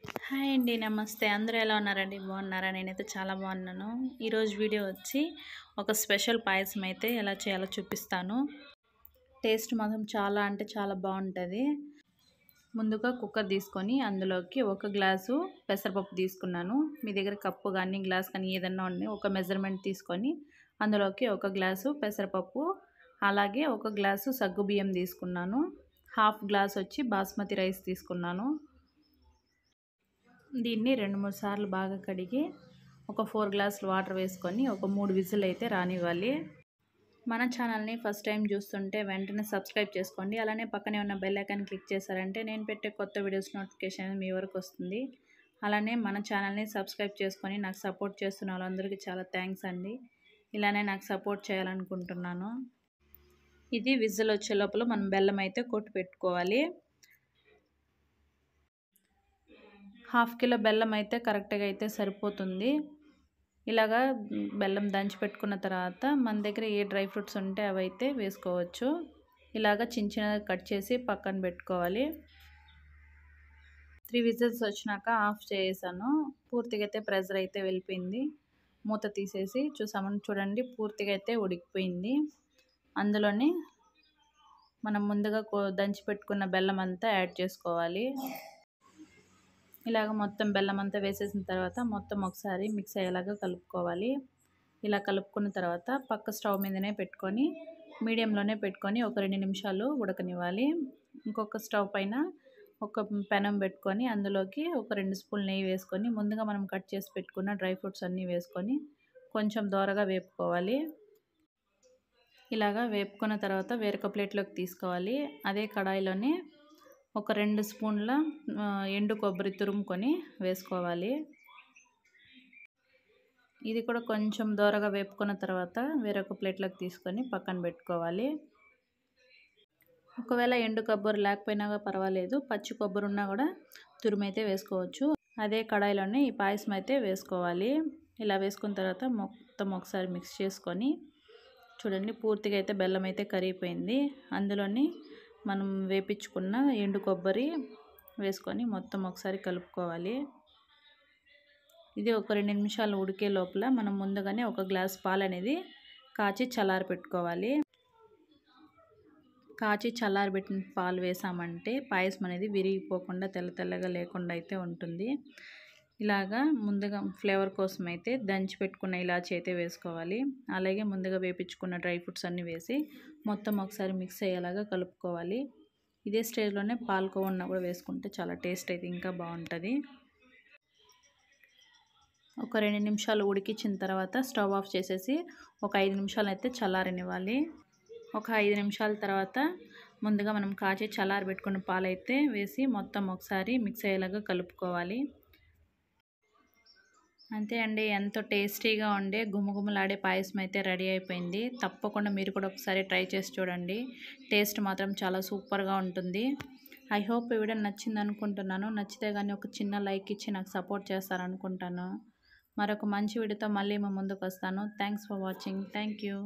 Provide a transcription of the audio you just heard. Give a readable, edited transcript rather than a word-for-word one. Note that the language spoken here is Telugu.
హాయ్ అండి. నమస్తే. అందరూ ఎలా ఉన్నారండి? బాగున్నారా? నేనైతే చాలా బాగున్నాను. ఈరోజు వీడియో వచ్చి ఒక స్పెషల్ పాయసం అయితే ఎలా చేయాలో చూపిస్తాను. టేస్ట్ మాత్రం చాలా అంటే చాలా బాగుంటుంది. ముందుగా కుక్కర్ తీసుకొని అందులోకి ఒక గ్లాసు పెసరపప్పు తీసుకున్నాను. మీ దగ్గర కప్పు కానీ గ్లాస్ కానీ ఏదన్నా ఉండి ఒక మెజర్మెంట్ తీసుకొని అందులోకి ఒక గ్లాసు పెసరపప్పు, అలాగే ఒక గ్లాసు సగ్గుబియ్యం తీసుకున్నాను. హాఫ్ గ్లాస్ వచ్చి బాస్మతి రైస్ తీసుకున్నాను. దీన్ని 2-3 సార్లు బాగా కడిగి ఒక 4 గ్లాసులు వాటర్ వేసుకొని ఒక 3 విజిల్ అయితే రానివ్వాలి. మన ఛానల్ని ఫస్ట్ టైం చూస్తుంటే వెంటనే సబ్స్క్రైబ్ చేసుకోండి. అలానే పక్కనే ఉన్న బెల్ ఐకాన్ క్లిక్ చేశారంటే నేను పెట్టే కొత్త వీడియోస్ నోటిఫికేషన్ మీ వరకు వస్తుంది. అలానే మన ఛానల్ని సబ్స్క్రైబ్ చేసుకొని నాకు సపోర్ట్ చేస్తున్న వాళ్ళందరికీ చాలా థ్యాంక్స్ అండి. ఇలానే నాకు సపోర్ట్ చేయాలనుకుంటున్నాను. ఇది విజిల్ వచ్చే లోపల మనం బెల్లం అయితే కొట్టి పెట్టుకోవాలి. హాఫ్ కిలో బెల్లం అయితే కరెక్ట్గా అయితే సరిపోతుంది. ఇలాగా బెల్లం దంచి పెట్టుకున్న తర్వాత మన దగ్గర ఏ డ్రై ఫ్రూట్స్ ఉంటే అవి అయితే వేసుకోవచ్చు. ఇలాగ చిన్నగా కట్ చేసి పక్కన పెట్టుకోవాలి. 3 విజిల్స్ వచ్చినాక ఆఫ్ చేసాను. పూర్తిగా అయితే ప్రెషర్ అయితే వెళ్ళిపోయింది. మూత తీసేసి చూడండి పూర్తిగా అయితే ఉడికిపోయింది. అందులోని మనం ముందుగా దంచి పెట్టుకున్న బెల్లం అంతా యాడ్ చేసుకోవాలి. ఇలాగ మొత్తం బెల్లం అంతా వేసేసిన తర్వాత మొత్తం ఒకసారి మిక్స్ అయ్యేలాగా కలుపుకోవాలి. ఇలా కలుపుకున్న తర్వాత పక్క స్టవ్ మీదనే పెట్టుకొని మీడియంలోనే పెట్టుకొని ఒక 2 నిమిషాలు ఉడకనివ్వాలి. ఇంకొక స్టవ్ పైన ఒక పెనం పెట్టుకొని అందులోకి ఒక 2 స్పూన్లు నెయ్యి వేసుకొని ముందుగా మనం కట్ చేసి పెట్టుకున్న డ్రై ఫ్రూట్స్ అన్నీ వేసుకొని కొంచెం దోరగా వేపుకోవాలి. ఇలాగా వేపుకున్న తర్వాత వేరొక ప్లేట్లోకి తీసుకోవాలి. అదే కడాయిలోనే ఒక 2 స్పూన్ల ఎండు కొబ్బరి తురుముకొని వేసుకోవాలి. ఇది కూడా కొంచెం దోరగా వేపుకున్న తర్వాత వేరొక ప్లేట్లోకి తీసుకొని పక్కన పెట్టుకోవాలి. ఒకవేళ ఎండు కొబ్బరి లేకపోయినా పర్వాలేదు, పచ్చి కొబ్బరి ఉన్నా కూడా తురుమైతే వేసుకోవచ్చు. అదే కడాయిలోనే ఈ పాయసం అయితే వేసుకోవాలి. ఇలా వేసుకున్న తర్వాత మొత్తం ఒకసారి మిక్స్ చేసుకొని చూడండి పూర్తిగా అయితే బెల్లం అయితే కరిగిపోయింది. అందులోని మనం వేపించుకున్న ఎండు కొబ్బరి వేసుకొని మొత్తం ఒకసారి కలుపుకోవాలి. ఇది ఒక 2 నిమిషాలు ఉడికే లోపల మనం ముందుగానే ఒక గ్లాస్ పాలు అనేది కాచి చల్లారి పెట్టుకోవాలి. కాచి చల్లారబెట్టిన పాలు వేసామంటే పాయసం అనేది విరిగిపోకుండా తెల్లగా లేకుండా అయితే ఉంటుంది. ఇలాగా ముందుగా ఫ్లేవర్ కోసం అయితే దంచి పెట్టుకున్న ఇలాచి అయితే వేసుకోవాలి. అలాగే ముందుగా వేపించుకున్న డ్రై ఫ్రూట్స్ అన్నీ వేసి మొత్తం ఒకసారి మిక్స్ అయ్యేలాగా కలుపుకోవాలి. ఇదే స్టేజ్లోనే పాలకోవా ఉన్న కూడా వేసుకుంటే చాలా టేస్ట్ అయితే ఇంకా బాగుంటుంది. ఒక 2 నిమిషాలు ఉడికించిన తర్వాత స్టవ్ ఆఫ్ చేసేసి ఒక 5 నిమిషాలు అయితే చల్లారనివ్వాలి. ఒక 5 నిమిషాల తర్వాత ముందుగా మనం కాచి చల్లారబెట్టుకున్న పాలు అయితే వేసి మొత్తం ఒకసారి మిక్స్ అయ్యేలాగా కలుపుకోవాలి. అంతే అండి, ఎంతో టేస్టీగా ఉండే గుమగుమలాడే పాయసం అయితే రెడీ అయిపోయింది. తప్పకుండా మీరు కూడా ఒకసారి ట్రై చేసి చూడండి. టేస్ట్ మాత్రం చాలా సూపర్గా ఉంటుంది. ఐ హోప్ ఈ వీడియో నచ్చింది అనుకుంటున్నాను. నచ్చితే కానీ ఒక చిన్న లైక్ ఇచ్చి నాకు సపోర్ట్ చేస్తారనుకుంటాను. మరొక మంచి వీడియోతో మళ్ళీ ముందుకు వస్తాను. Thanks for watching. Thank you.